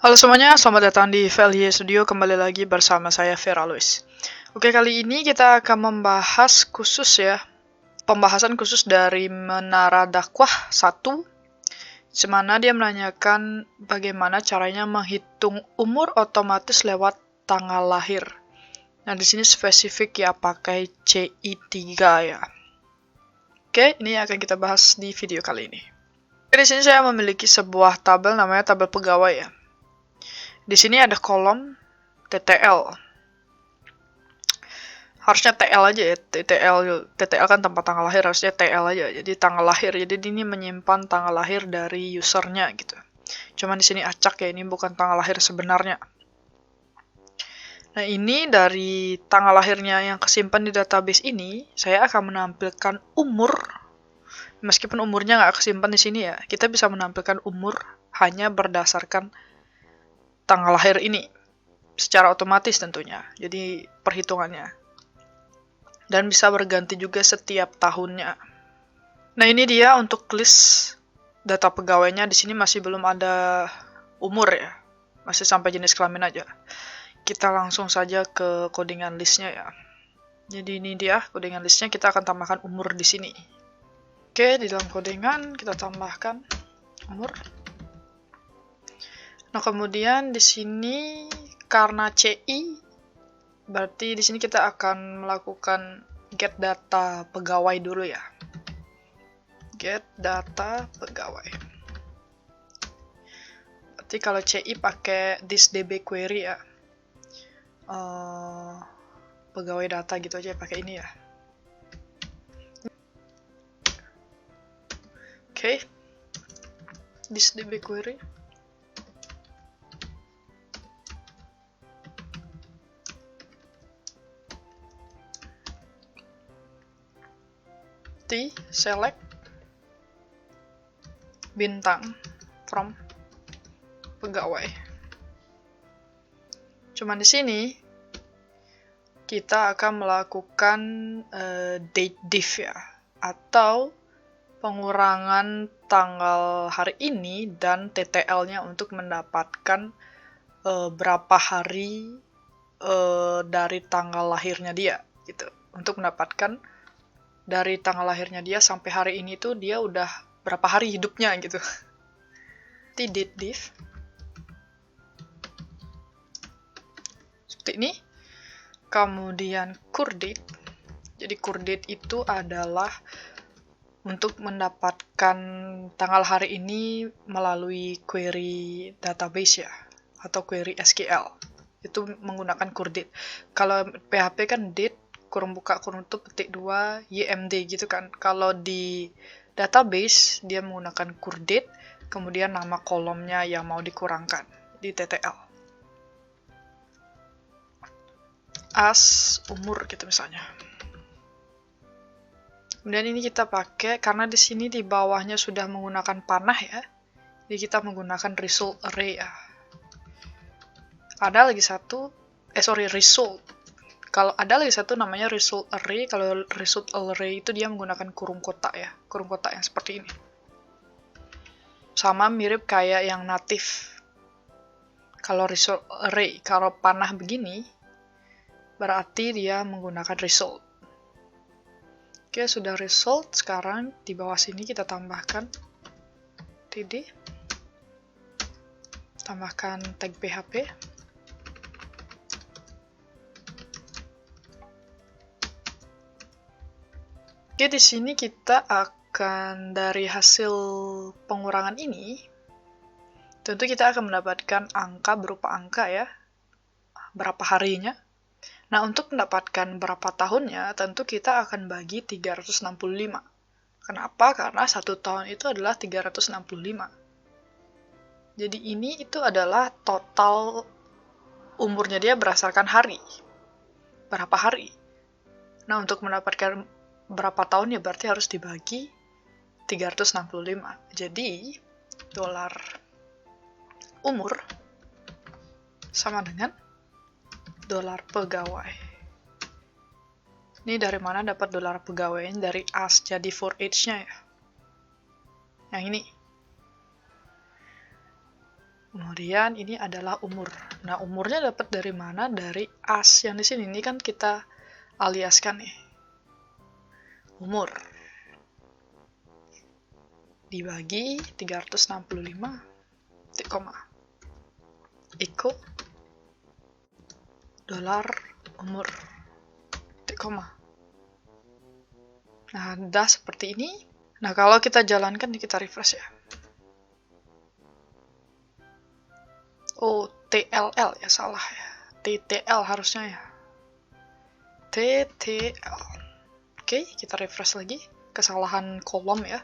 Halo semuanya, selamat datang di VLY Studio. Kembali lagi bersama saya Vera Luis. Oke, kali ini kita akan membahas pembahasan khusus dari Menara Dakwah 1, semana dia menanyakan bagaimana caranya menghitung umur otomatis lewat tanggal lahir. Nah, di sini spesifik ya pakai CI3 ya. Oke, ini akan kita bahas di video kali ini. Di sini saya memiliki sebuah tabel namanya tabel pegawai ya. Di sini ada kolom TTL. Harusnya TL aja ya. TTL kan tempat tanggal lahir, harusnya TL aja. Jadi tanggal lahir. Jadi ini menyimpan tanggal lahir dari usernya gitu. Cuman di sini acak ya, ini bukan tanggal lahir sebenarnya. Nah, ini dari tanggal lahirnya yang kesimpan di database ini, saya akan menampilkan umur. Meskipun umurnya nggak kesimpan di sini ya, kita bisa menampilkan umur hanya berdasarkan tanggal lahir ini. Secara otomatis tentunya. Jadi perhitungannya. Dan bisa berganti juga setiap tahunnya. Nah, ini dia untuk list data pegawainya. Di sini masih belum ada umur ya. Masih sampai jenis kelamin aja. Kita langsung saja ke codingan listnya ya. Jadi ini dia codingan listnya. Kita akan tambahkan umur di sini. Oke, di dalam codingan kita tambahkan umur. Nah, kemudian di sini karena CI, berarti di sini kita akan melakukan get data pegawai dulu ya. Get data pegawai. Berarti kalau CI pakai thisDB query ya. Pegawai data gitu aja pakai ini ya. Oke. thisDB query. Select bintang from pegawai. Cuman di sini kita akan melakukan date diff ya, atau pengurangan tanggal hari ini dan TTL-nya untuk mendapatkan berapa hari dari tanggal lahirnya dia gitu. Untuk mendapatkan dari tanggal lahirnya dia sampai hari ini tuh dia udah berapa hari hidupnya gitu. Date diff seperti ini. Kemudian curdate. Jadi curdate itu adalah untuk mendapatkan tanggal hari ini melalui query database ya, atau query SQL. Itu menggunakan curdate. Kalau PHP kan date kurung buka kurung tutup petik 2 YMD gitu kan. Kalau di database dia menggunakan curdate, kemudian nama kolomnya yang mau dikurangkan di TTL. As umur gitu misalnya. Kemudian ini kita pakai karena di sini di bawahnya sudah menggunakan panah ya. Jadi kita menggunakan result array ya. Ada lagi satu result. Kalau ada lagi satu namanya result array. Kalau result array itu dia menggunakan kurung kotak ya. Kurung kotak yang seperti ini. Sama mirip kayak yang native. Kalau result array, kalau panah begini, berarti dia menggunakan result. Oke, sudah result. Sekarang di bawah sini kita tambahkan td. Tambahkan tag PHP. Oke, di sini kita akan dari hasil pengurangan ini, tentu kita akan mendapatkan angka berupa angka ya, berapa harinya. Nah, untuk mendapatkan berapa tahunnya, tentu kita akan bagi 365. Kenapa? Karena 1 tahun itu adalah 365. Jadi ini itu adalah total umurnya dia berdasarkan hari. Berapa hari. Nah, untuk mendapatkan berapa tahun ya berarti harus dibagi 365. Jadi, dolar umur sama dengan dolar pegawai. Ini dari mana dapat dolar pegawai? Ini dari as, jadi for age-nya ya. Yang ini. Kemudian ini adalah umur. Nah, umurnya dapat dari mana? Dari as yang di sini. Ini kan kita aliaskan nih. Umur dibagi 365 titik koma ikut dolar umur titik koma. Nah, udah seperti ini. Nah, kalau kita jalankan, kita refresh ya. Oh, TLL ya, salah ya. TTL harusnya ya. TTL. Oke, kita refresh lagi. Kesalahan kolom ya.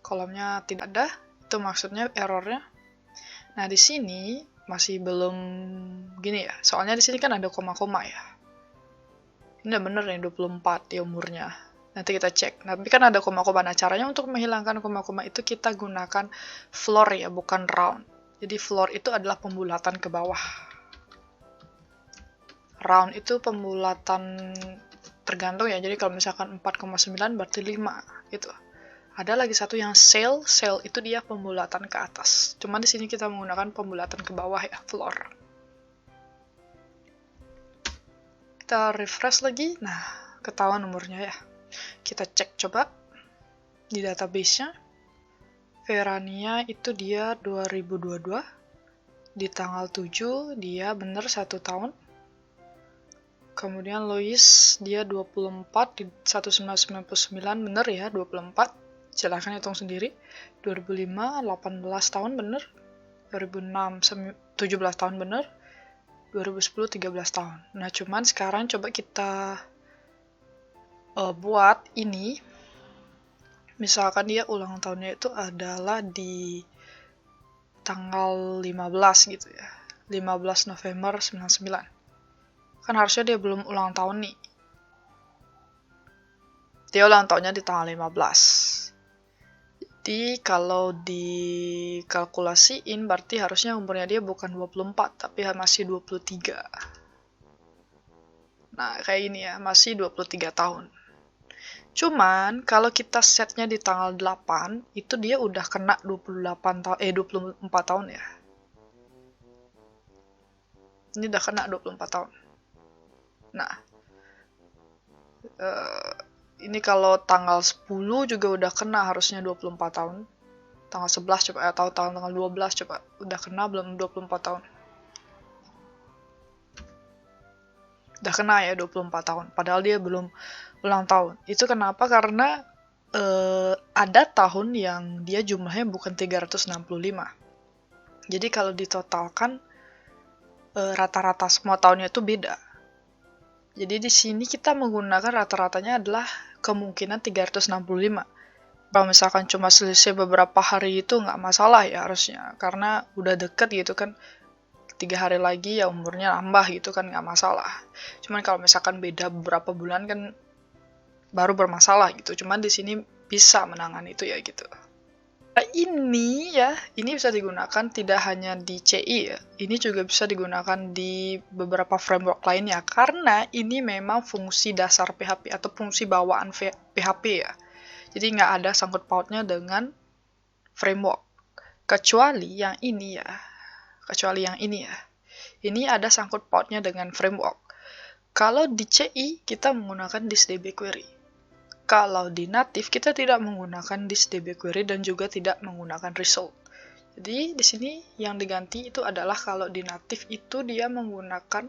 Kolomnya tidak ada. Itu maksudnya errornya. Nah, di sini masih belum gini ya. Soalnya di sini kan ada koma-koma ya. Ini udah bener nih 24 ya umurnya. Nanti kita cek. Tapi kan ada koma-koma. Nah, caranya untuk menghilangkan koma-koma itu kita gunakan floor ya, bukan round. Jadi floor itu adalah pembulatan ke bawah. Round itu pembulatan tergantung ya. Jadi kalau misalkan 4,9 berarti 5 gitu. Ada lagi satu yang sail itu dia pembulatan ke atas. Cuma di sini kita menggunakan pembulatan ke bawah ya, floor. Kita refresh lagi. Nah, ketahuan nomornya ya. Kita cek coba di database-nya. Verania itu dia 2022. Di tanggal 7 dia bener 1 tahun. Kemudian Lois dia 24 di 1999 bener ya 24. Silahkan hitung sendiri. 2005 18 tahun bener. 2006 17 tahun bener. 2010 13 tahun. Nah, cuman sekarang coba kita buat ini. Misalkan dia ulang tahunnya itu adalah di tanggal 15 gitu ya. 15 November 99. Kan harusnya dia belum ulang tahun nih. Dia ulang tahunnya di tanggal 15. Jadi kalau dikalkulasiin berarti harusnya umurnya dia bukan 24 tapi masih 23. Nah, kayak gini ya, masih 23 tahun. Cuman kalau kita setnya di tanggal 8, itu dia udah kena 24 tahun ya. Ini udah kena 24 tahun. Nah, ini kalau tanggal 10 juga udah kena harusnya 24 tahun. Tanggal 11 coba, atau tanggal 12 coba. Udah kena belum 24 tahun? Udah kena ya 24 tahun. Padahal dia belum ulang tahun. Itu kenapa? Karena ada tahun yang dia jumlahnya bukan 365. Jadi kalau ditotalkan, rata-rata semua tahunnya itu beda. Jadi di sini kita menggunakan rata-ratanya adalah kemungkinan 365. Kalau misalkan cuma selisih beberapa hari itu nggak masalah ya harusnya. Karena udah deket gitu kan. 3 hari lagi ya umurnya nambah gitu kan nggak masalah. Cuman kalau misalkan beda beberapa bulan kan baru bermasalah gitu. Cuman di sini bisa menangani itu ya gitu. Nah, ini bisa digunakan tidak hanya di CI ya, ini juga bisa digunakan di beberapa framework lainnya, karena ini memang fungsi dasar PHP atau fungsi bawaan PHP ya. Jadi nggak ada sangkut pautnya dengan framework. Kecuali yang ini ya. Ini ada sangkut pautnya dengan framework. Kalau di CI, kita menggunakan DB query. Kalau di native kita tidak menggunakan DB query dan juga tidak menggunakan result. Jadi di sini yang diganti itu adalah kalau di native itu dia menggunakan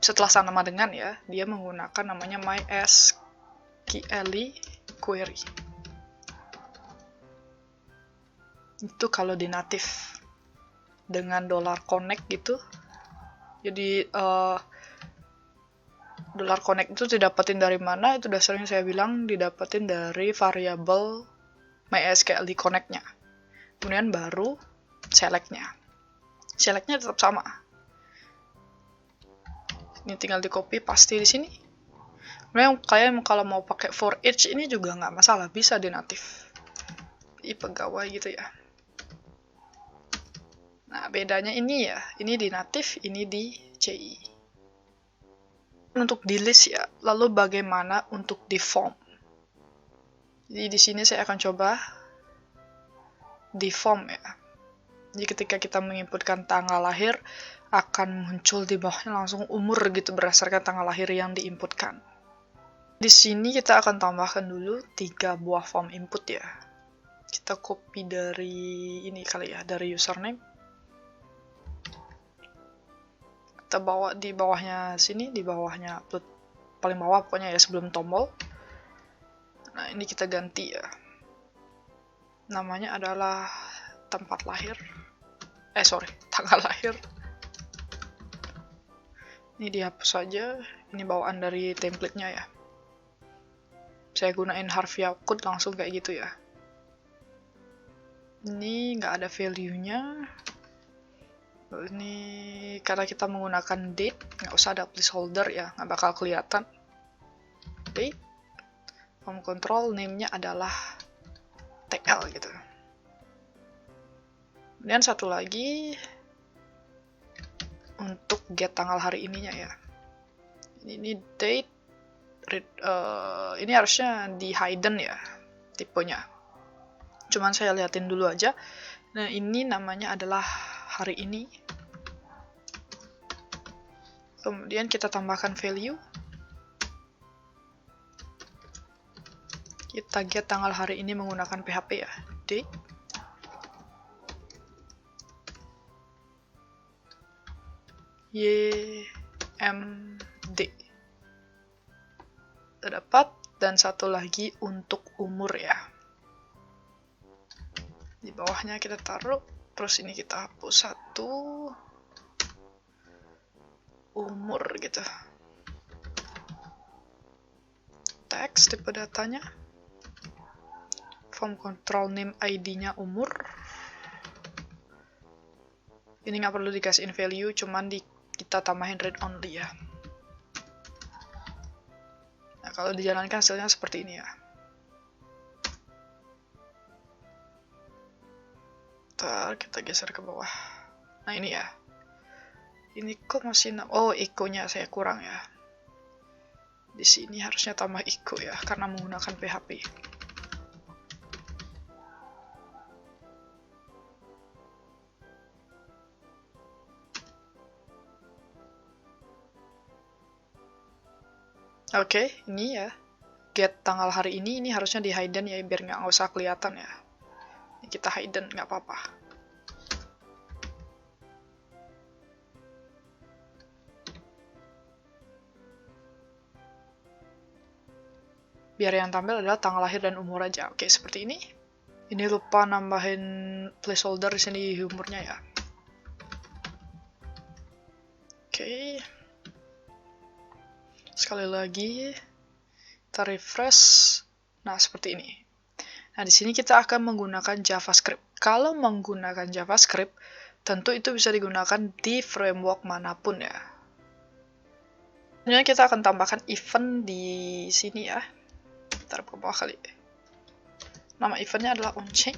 setelah sama dengan ya, dia menggunakan namanya MySQL query. Itu kalau di native dengan $connect gitu. Jadi $connect itu didapetin dari mana? Itu udah sering saya bilang didapetin dari variabel MySQL connect-nya. Kemudian baru select-nya. Select-nya tetap sama. Ini tinggal di copy pasti di sini. Kemudian kalian kalau mau pakai for each ini juga nggak masalah, bisa di native. Di pegawai gitu ya. Nah, bedanya ini ya. Ini di native, ini di CI. Untuk di list ya, lalu bagaimana untuk di form? Jadi di sini saya akan coba di form ya. Jadi ketika kita menginputkan tanggal lahir, akan muncul di bawahnya langsung umur gitu berdasarkan tanggal lahir yang diinputkan. Di sini kita akan tambahkan dulu 3 buah form input ya. Kita copy dari ini kali ya, dari username. Kita bawa di bawahnya sini, di bawahnya upload paling bawah pokoknya ya, sebelum tombol. Nah, ini kita ganti ya. Namanya adalah tempat lahir. Tanggal lahir. Ini dihapus saja. Ini bawaan dari template-nya ya. Saya gunain Harvia Code langsung kayak gitu ya. Ini nggak ada value-nya. Ini karena kita menggunakan date, nggak usah ada placeholder ya, nggak bakal kelihatan. Date. Form control name-nya adalah TL gitu. Kemudian satu lagi untuk get tanggal hari ininya ya. Ini date, ini harusnya di hidden ya tipenya. Cuman saya liatin dulu aja. Nah, ini namanya adalah hari ini. Kemudian kita tambahkan value. Kita get tanggal hari ini menggunakan PHP ya. Date. YMD. Kita dapat. Dan satu lagi untuk umur ya. Di bawahnya kita taruh. Terus ini kita hapus 1. Umur gitu. Teks tipe datanya. Form control name ID-nya umur. Ini nggak perlu dikasihin value, cuman kita tambahin read only ya. Nah, kalau dijalankan hasilnya seperti ini ya. Ntar kita geser ke bawah. Nah, ini ya. Ini kok masih echo-nya saya kurang ya. Di sini harusnya tambah echo ya, karena menggunakan PHP. Oke, ini ya. Get tanggal hari ini harusnya di hidden ya, biar nggak usah kelihatan ya. Ini kita hidden, nggak apa-apa. Biar yang tampil adalah tanggal lahir dan umur aja. Oke, seperti ini. Ini lupa nambahin placeholder di sini umurnya ya. Oke. Sekali lagi kita refresh. Nah, seperti ini. Nah, di sini kita akan menggunakan JavaScript. Kalau menggunakan JavaScript, tentu itu bisa digunakan di framework manapun ya. Kemudian kita akan tambahkan event di sini ya. Taruh ke bawah kali. Nama eventnya adalah onChain.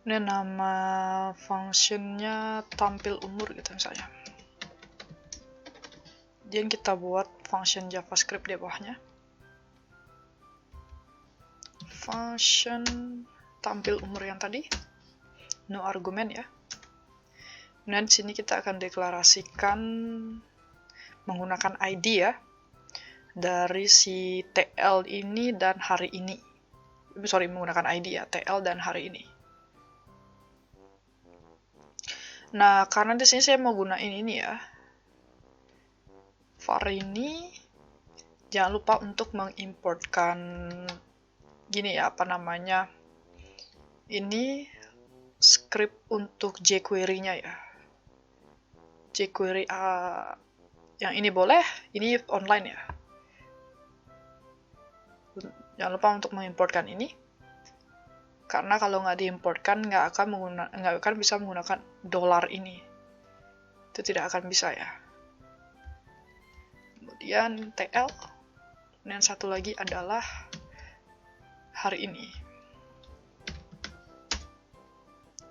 Ini nama functionnya tampil umur gitu misalnya. Dan kita buat function JavaScript di bawahnya. Function tampil umur yang tadi. No argument ya. Kemudian di sini kita akan deklarasikan menggunakan ID ya. Dari si TL ini dan hari ini. Menggunakan ID ya, TL dan hari ini. Nah, karena di sini saya mau gunain ini ya. var ini jangan lupa untuk mengimportkan gini ya, ini script untuk jQuery-nya ya. jQuery yang ini boleh, ini online ya. Jangan lupa untuk mengimportkan ini, karena kalau nggak diimportkan nggak akan bisa menggunakan dolar ini. Itu tidak akan bisa ya. Kemudian TL, dan satu lagi adalah hari ini.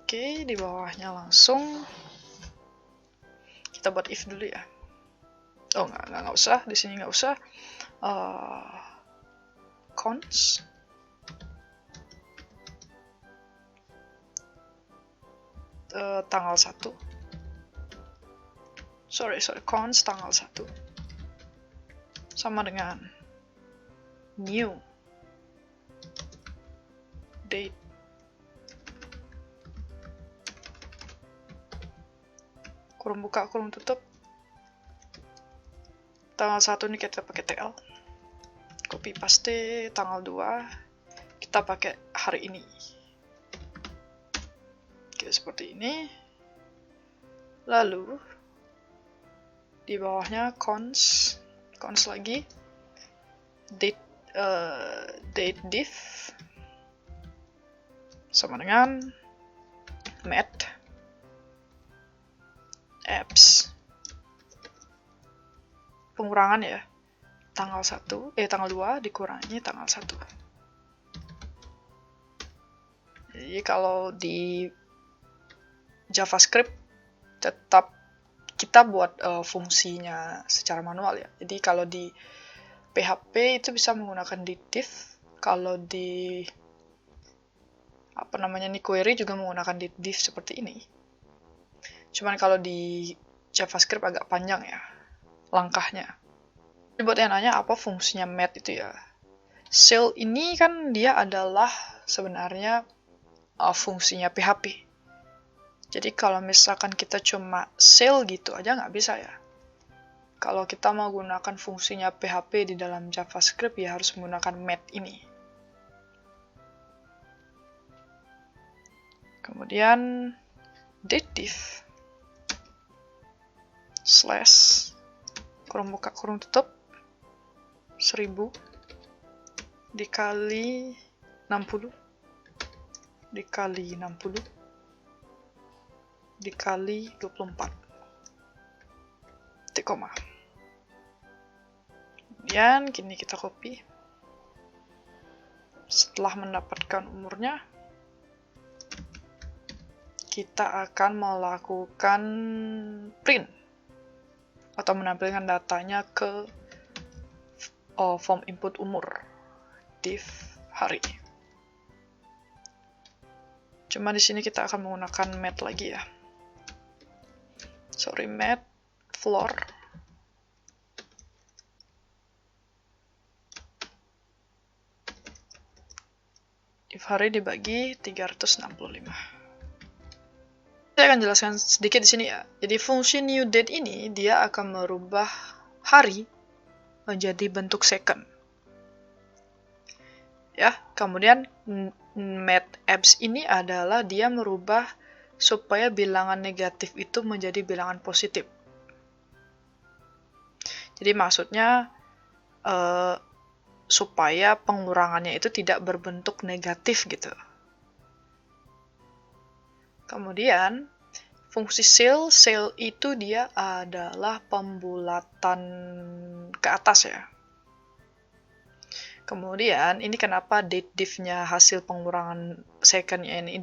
Oke, di bawahnya langsung kita buat if dulu ya. Oh nggak usah, di sini nggak usah. Cons tanggal 1. Sorry, cons tanggal 1. Sama dengan new date kurung buka kurung tutup tanggal 1 ini kita pakai TL, copy paste tanggal 2 kita pakai hari ini. Oke, seperti ini. Lalu di bawahnya cons lagi date div sama dengan met apps pengurangan ya, tanggal 2 dikurangi tanggal 1. Jadi kalau di JavaScript tetap kita buat fungsinya secara manual ya. Jadi kalau di PHP itu bisa menggunakan div, kalau di query juga menggunakan div seperti ini. Cuman kalau di JavaScript agak panjang ya langkahnya. Jadi buat yang nanya apa fungsinya met itu ya. Cell ini kan dia adalah sebenarnya fungsinya PHP. Jadi kalau misalkan kita cuma cell gitu aja nggak bisa ya. Kalau kita mau gunakan fungsinya PHP di dalam JavaScript ya harus menggunakan met ini. Kemudian dative slash kurung buka kurung tutup 1000 dikali 60 dikali 60 dikali 24 titik koma. Kemudian kini kita copy. Setelah mendapatkan umurnya, kita akan melakukan print atau menampilkan datanya ke form input umur div hari. Cuma di sini kita akan menggunakan met lagi ya. Met floor div hari dibagi 365. Saya akan jelaskan sedikit di sini ya. Jadi fungsi new date ini dia akan merubah hari menjadi bentuk second. Ya, kemudian met apps ini adalah dia merubah supaya bilangan negatif itu menjadi bilangan positif. Jadi maksudnya supaya pengurangannya itu tidak berbentuk negatif gitu. Kemudian fungsi cell itu dia adalah pembulatan ke atas ya. Kemudian ini kenapa date div-nya hasil pengurangan second-nya ini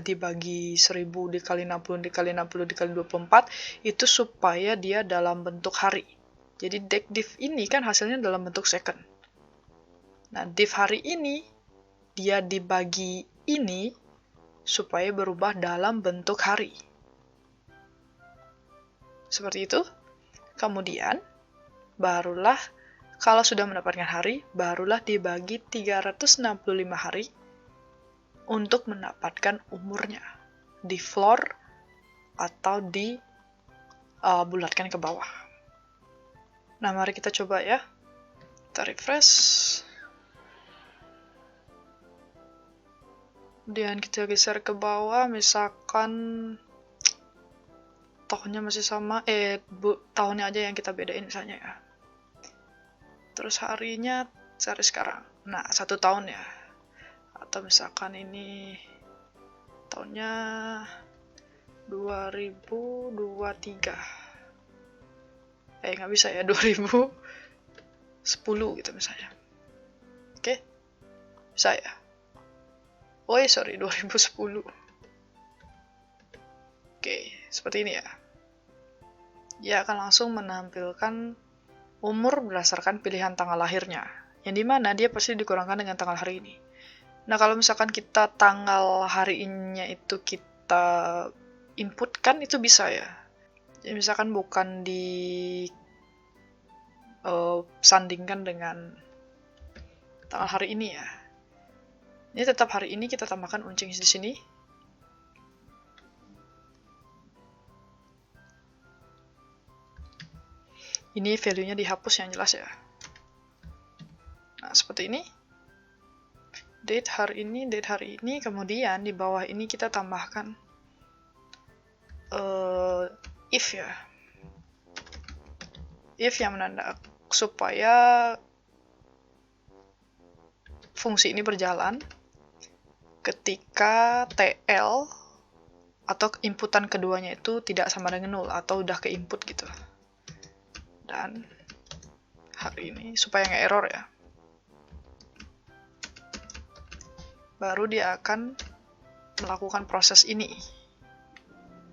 dibagi 1000 dikali 60 dikali 60 dikali 24 itu supaya dia dalam bentuk hari. Jadi date div ini kan hasilnya dalam bentuk second. Nah, div hari ini dia dibagi ini supaya berubah dalam bentuk hari. Seperti itu. Kemudian barulah kalau sudah mendapatkan hari, barulah dibagi 365 hari untuk mendapatkan umurnya di floor atau di bulatkan ke bawah. Nah, mari kita coba ya. Kita refresh. Kemudian kita geser ke bawah, misalkan tahunnya masih sama, tahunnya aja yang kita bedain misalnya ya. Terus harinya sehari sekarang. Nah, 1 tahun ya. Atau misalkan ini tahunnya 2023. Nggak bisa ya, 2010 gitu misalnya. Oke? Bisa ya? 2010. Oke, seperti ini ya. Dia akan langsung menampilkan umur berdasarkan pilihan tanggal lahirnya. Yang dimana dia pasti dikurangkan dengan tanggal hari ini. Nah, kalau misalkan kita tanggal harinya itu kita inputkan itu bisa ya. Jadi misalkan bukan sandingkan dengan tanggal hari ini ya. Ini tetap hari ini kita tambahkan uncing di sini. Ini value-nya dihapus yang jelas ya. Nah, seperti ini. Date hari ini, kemudian di bawah ini kita tambahkan if ya. If yang menandakan supaya fungsi ini berjalan ketika TL atau inputan keduanya itu tidak sama dengan 0 atau udah ke input gitu. Dan hari ini supaya nggak error ya. Baru dia akan melakukan proses ini.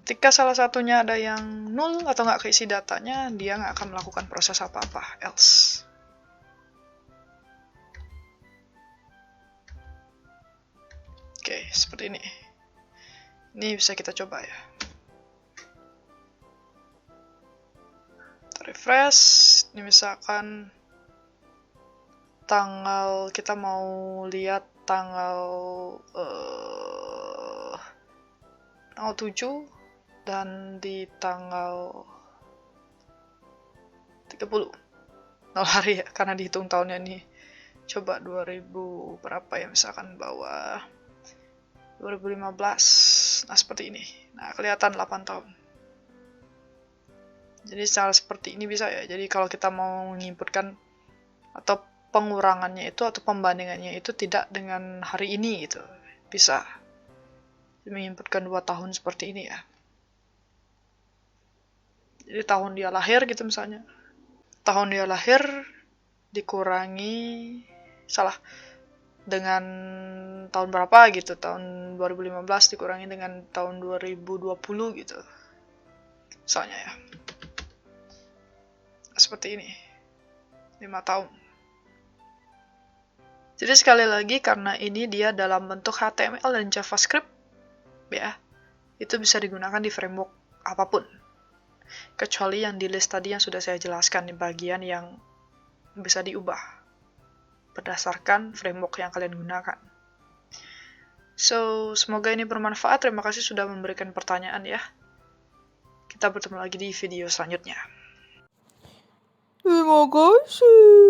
Ketika salah satunya ada yang 0 atau nggak keisi datanya, dia nggak akan melakukan proses apa-apa, else. Oke, seperti ini. Ini bisa kita coba ya. Kita refresh. Ini misalkan tanggal, kita mau lihat tanggal 7 dan di tanggal 30 0 hari ya, karena dihitung tahunnya ini. Coba 2000 berapa ya, misalkan bawah 2015. Nah, seperti ini. Nah, kelihatan 8 tahun. Jadi cara seperti ini bisa ya. Jadi kalau kita mau menginputkan atau pengurangannya itu atau pembandingannya itu tidak dengan hari ini gitu. Bisa menginputkan 2 tahun seperti ini ya. Jadi tahun dia lahir gitu misalnya. Tahun dia lahir dikurangi dengan tahun berapa gitu. Tahun 2015 dikurangi dengan tahun 2020 gitu. Misalnya ya. Seperti ini. 5 tahun. Jadi sekali lagi karena ini dia dalam bentuk HTML dan JavaScript ya. Itu bisa digunakan di framework apapun. Kecuali yang di list tadi yang sudah saya jelaskan di bagian yang bisa diubah berdasarkan framework yang kalian gunakan. So, semoga ini bermanfaat. Terima kasih sudah memberikan pertanyaan ya. Kita bertemu lagi di video selanjutnya. Terima kasih.